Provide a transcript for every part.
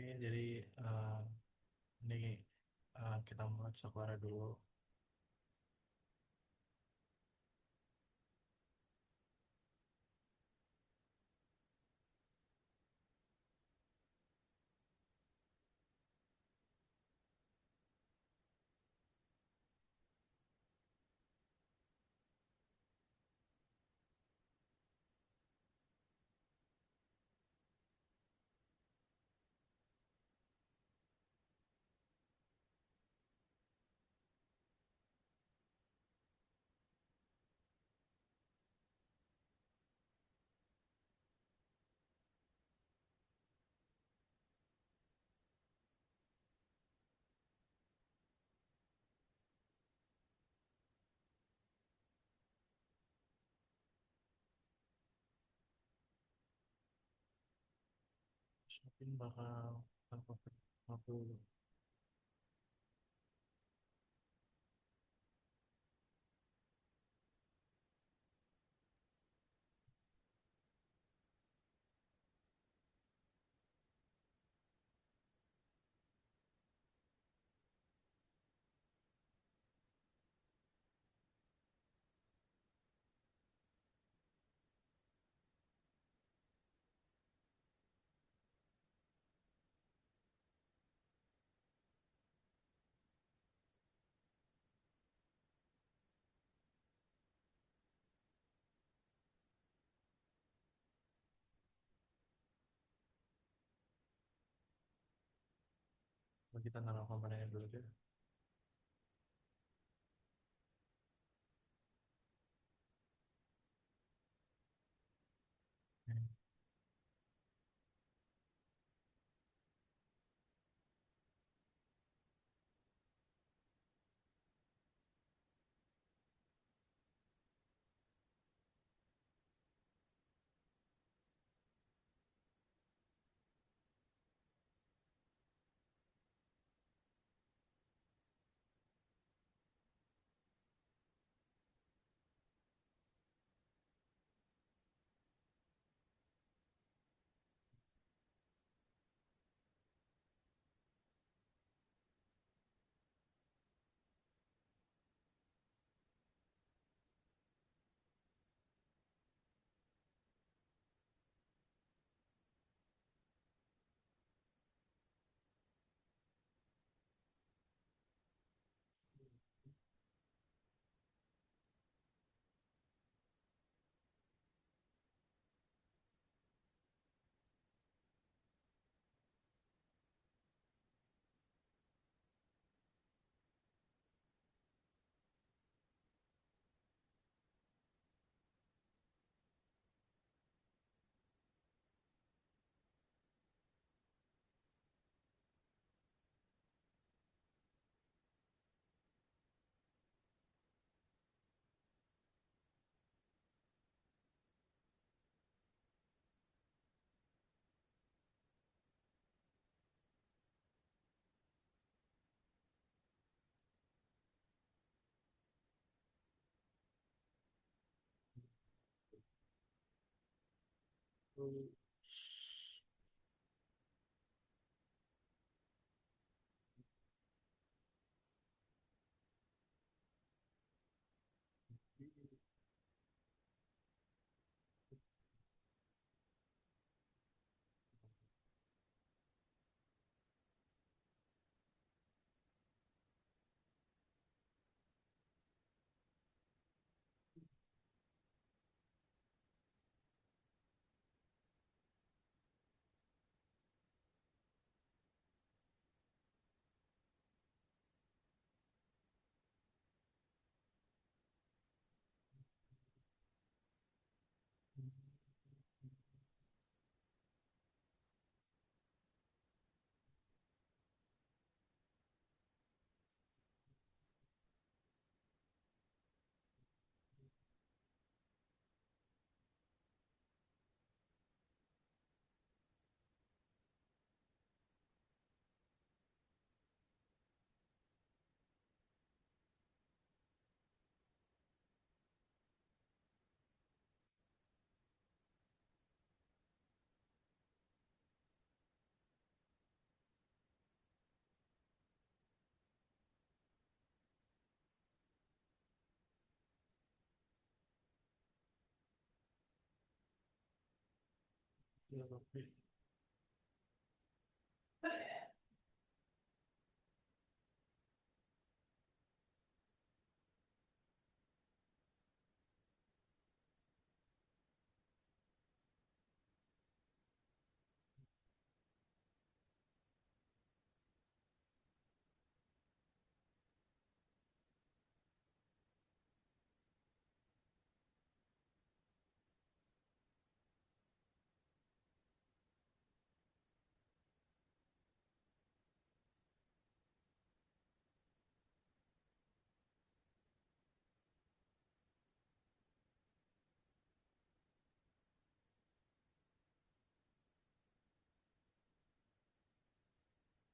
Jadi eh, ini kita mulai sekolah dulu. Terus mungkin bakal aku kita naruh komponennya dulu deh. Hmm.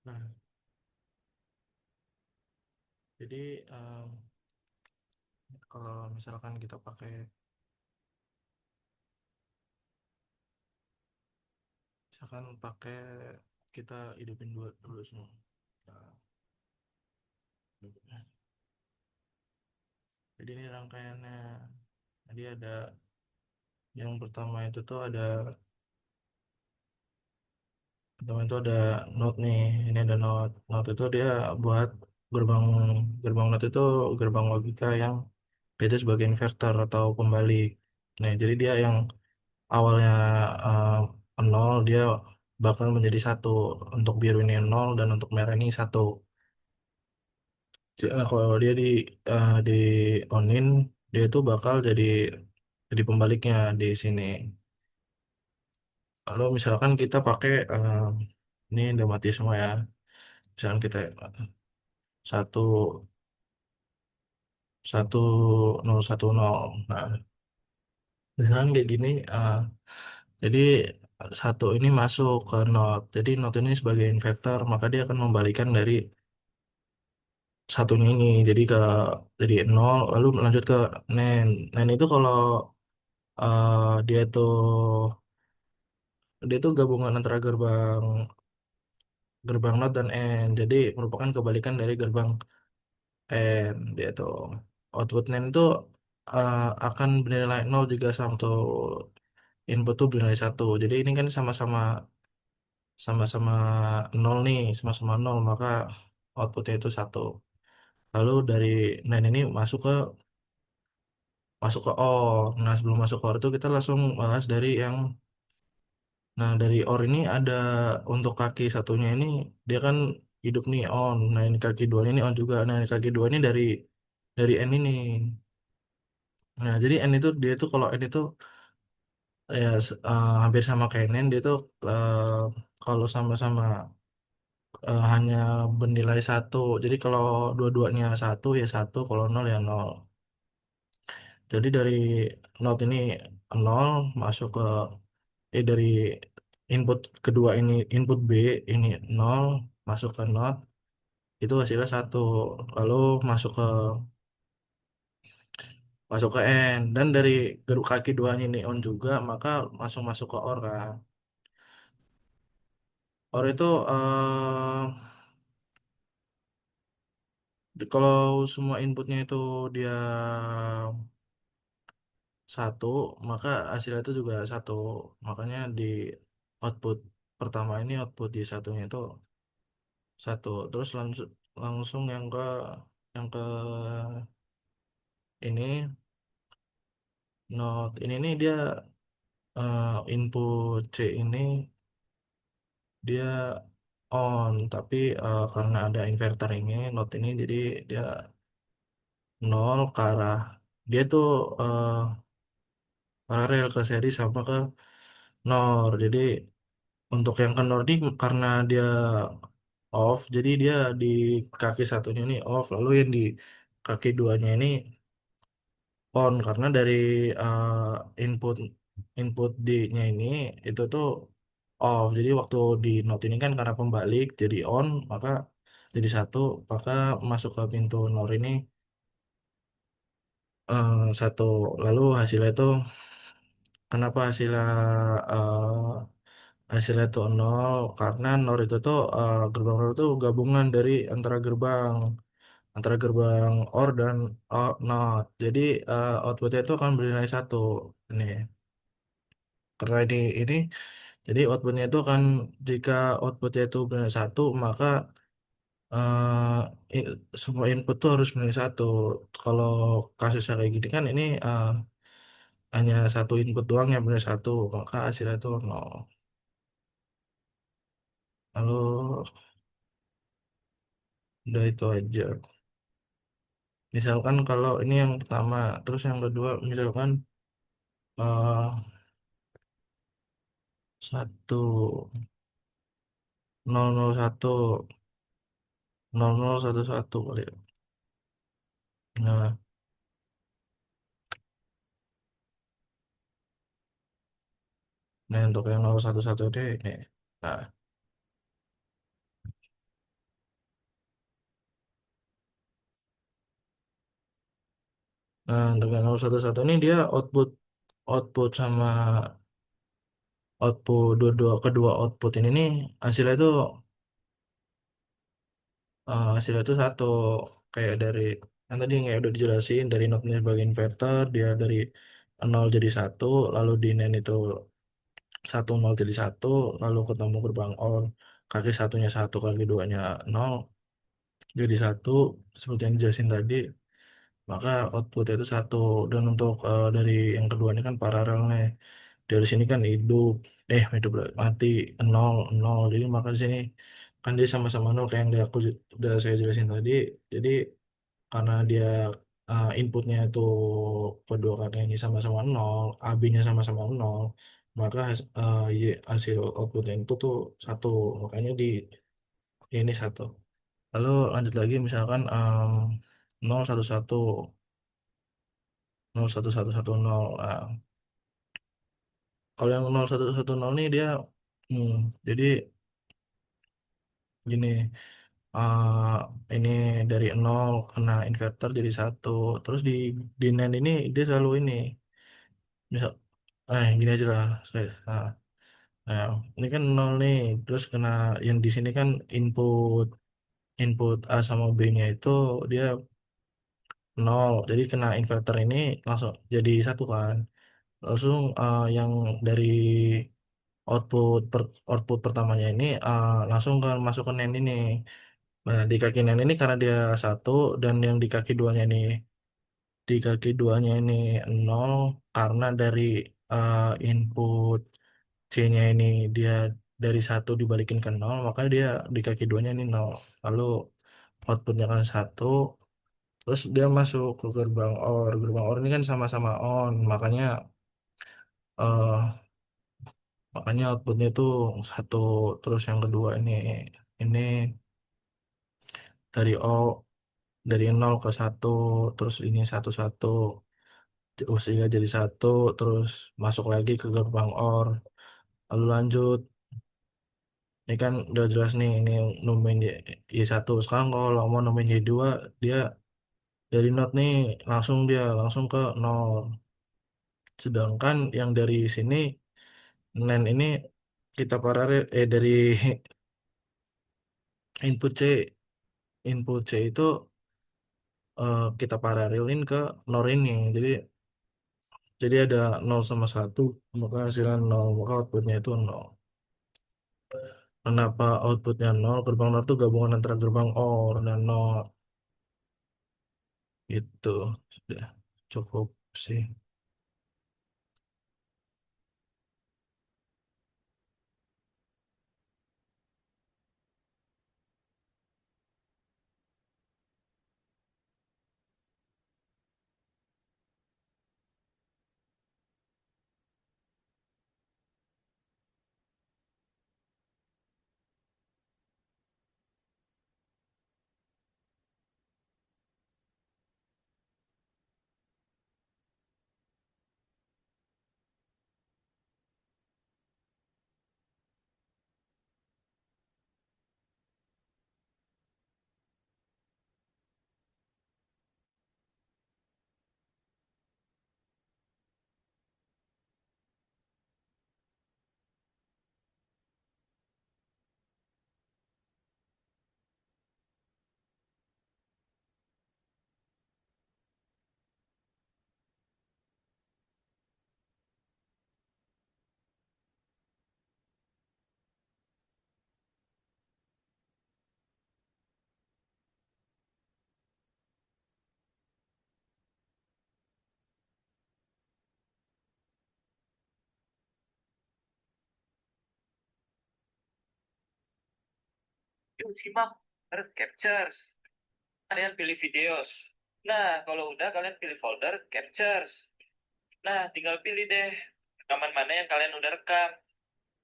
Nah, jadi kalau misalkan kita pakai, misalkan pakai kita hidupin dua dulu semua. Nah, jadi ini rangkaiannya. Jadi ada yang pertama itu tuh ada pertama itu ada node nih. Ini ada node. Node itu dia buat gerbang gerbang node itu gerbang logika yang beda sebagai inverter atau pembalik. Nah, jadi dia yang awalnya nol dia bakal menjadi satu, untuk biru ini nol dan untuk merah ini satu. Nah, kalau dia di onin, dia itu bakal jadi pembaliknya di sini. Kalau misalkan kita pakai ini udah mati semua ya. Misalkan kita satu satu nol satu nol. Nah, misalkan kayak gini, jadi satu ini masuk ke node. Jadi node ini sebagai inverter, maka dia akan membalikan dari satunya ini. Jadi jadi nol, lalu lanjut ke nen. Nen itu kalau dia tuh gabungan antara gerbang gerbang not dan end. Jadi merupakan kebalikan dari gerbang end. Dia tuh output NAND itu akan bernilai nol jika satu input tuh bernilai satu. Jadi ini kan sama-sama nol nih, sama-sama nol, maka outputnya itu satu. Lalu dari NAND ini masuk ke OR. Nah, sebelum masuk ke OR itu kita langsung bahas dari yang. Nah, dari OR ini ada, untuk kaki satunya ini dia kan hidup nih on. Nah, ini kaki duanya ini on juga. Nah, ini kaki dua ini dari N ini. Nah, jadi N itu dia tuh, kalau N itu ya hampir sama kayak N, dia tuh kalau sama-sama hanya bernilai satu. Jadi kalau dua-duanya satu ya satu, kalau nol ya nol. Jadi dari not ini nol masuk ke dari input kedua ini, input B ini nol masuk ke not, itu hasilnya satu. Lalu masuk ke masuk ke N, dan dari geruk kaki duanya ini on juga, maka langsung masuk ke OR kan. OR itu kalau semua inputnya itu dia satu, maka hasilnya itu juga satu. Makanya di output pertama ini, output di satunya itu satu. Terus langsung langsung yang ke ini ini nih dia input C ini dia on, tapi karena ada inverter ini not ini, jadi dia nol ke arah, dia tuh paralel ke seri sama ke nor. Jadi untuk yang ke nor ini karena dia off, jadi dia di kaki satunya ini off, lalu yang di kaki duanya ini on, karena dari input input D-nya ini itu tuh off. Jadi waktu di note ini kan karena pembalik jadi on, maka jadi satu, maka masuk ke pintu nor ini satu. Lalu hasilnya itu, kenapa hasilnya tuh nol, karena nor itu tuh gerbang nor itu gabungan dari antara gerbang OR dan NOT. Jadi outputnya itu akan bernilai satu ini. Karena ini Jadi outputnya itu kan jika outputnya itu benar satu, maka semua input tuh harus benar satu. Kalau kasusnya kayak gini kan ini hanya satu input doang yang benar satu, maka hasilnya itu nol. Lalu udah itu aja. Misalkan kalau ini yang pertama, terus yang kedua misalkan eh satu nol nol satu nol nol satu satu kali ya. Nah, nah untuk yang nol satu satu ini. Nah, nah untuk yang nol satu satu ini dia output output sama output kedua output ini nih hasilnya itu hasilnya itu satu kayak dari yang tadi yang kayak udah dijelasin dari notnya sebagai inverter dia dari nol jadi satu lalu di nen itu satu nol jadi satu lalu ketemu gerbang OR kaki satunya satu kaki duanya nol jadi satu seperti yang dijelasin tadi maka outputnya itu satu dan untuk dari yang kedua ini kan paralel nih dari sini kan hidup mati nol nol jadi maka di sini kan dia sama-sama nol kayak yang udah saya jelasin tadi jadi karena dia inputnya itu kedua kakak ini sama-sama nol AB-nya sama-sama nol maka hasil outputnya itu tuh satu makanya di ini satu lalu lanjut lagi misalkan 011 01110 kalau yang 0110 nih dia hmm, jadi gini ini dari nol kena inverter jadi satu terus di NAND ini dia selalu ini misal gini aja lah saya nah, ini kan nol nih terus kena yang di sini kan input input A sama B-nya itu dia nol jadi kena inverter ini langsung jadi satu kan langsung yang dari output pertamanya ini langsung kan masuk ke NAND ini. Nah, di kaki NAND ini karena dia satu dan yang di kaki duanya ini nol karena dari input C-nya ini dia dari satu dibalikin ke nol maka dia di kaki duanya ini nol. Lalu outputnya kan satu terus dia masuk ke gerbang OR ini kan sama-sama on eh makanya outputnya itu satu terus yang kedua ini dari dari nol ke satu terus ini satu satu sehingga jadi satu terus masuk lagi ke gerbang OR lalu lanjut ini kan udah jelas nih ini yang nomen Y1 sekarang kalau mau nomen Y2 dia dari not nih langsung ke nol sedangkan yang dari sini NAND ini kita paralel dari input C input C itu kita paralelin ke NOR ini. Jadi ada nol sama satu maka hasilnya nol, maka outputnya itu nol. Kenapa outputnya nol? Gerbang NOR itu gabungan antara gerbang OR dan NOR. Itu sudah cukup sih. simak, captures. Kalian pilih videos. Nah, kalau udah kalian pilih folder captures. Nah, tinggal pilih deh rekaman mana yang kalian udah rekam.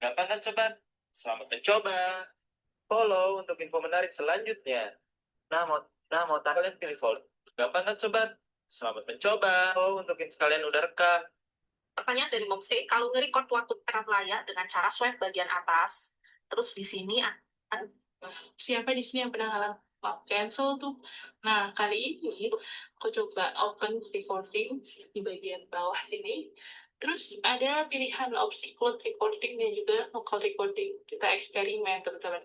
Gampang kan sobat? Selamat mencoba. Follow untuk info menarik selanjutnya. Nah, mau kalian pilih folder. Gampang kan sobat? Selamat mencoba. Follow untuk info kalian udah rekam. Pertanyaan dari Momse, kalau nge-record waktu rekam layar dengan cara swipe bagian atas, terus di sini siapa di sini yang pernah ngalamin cancel tuh? Nah, kali ini aku coba open recording di bagian bawah sini. Terus ada pilihan opsi cloud recording dan juga local recording. Kita eksperimen, teman-teman.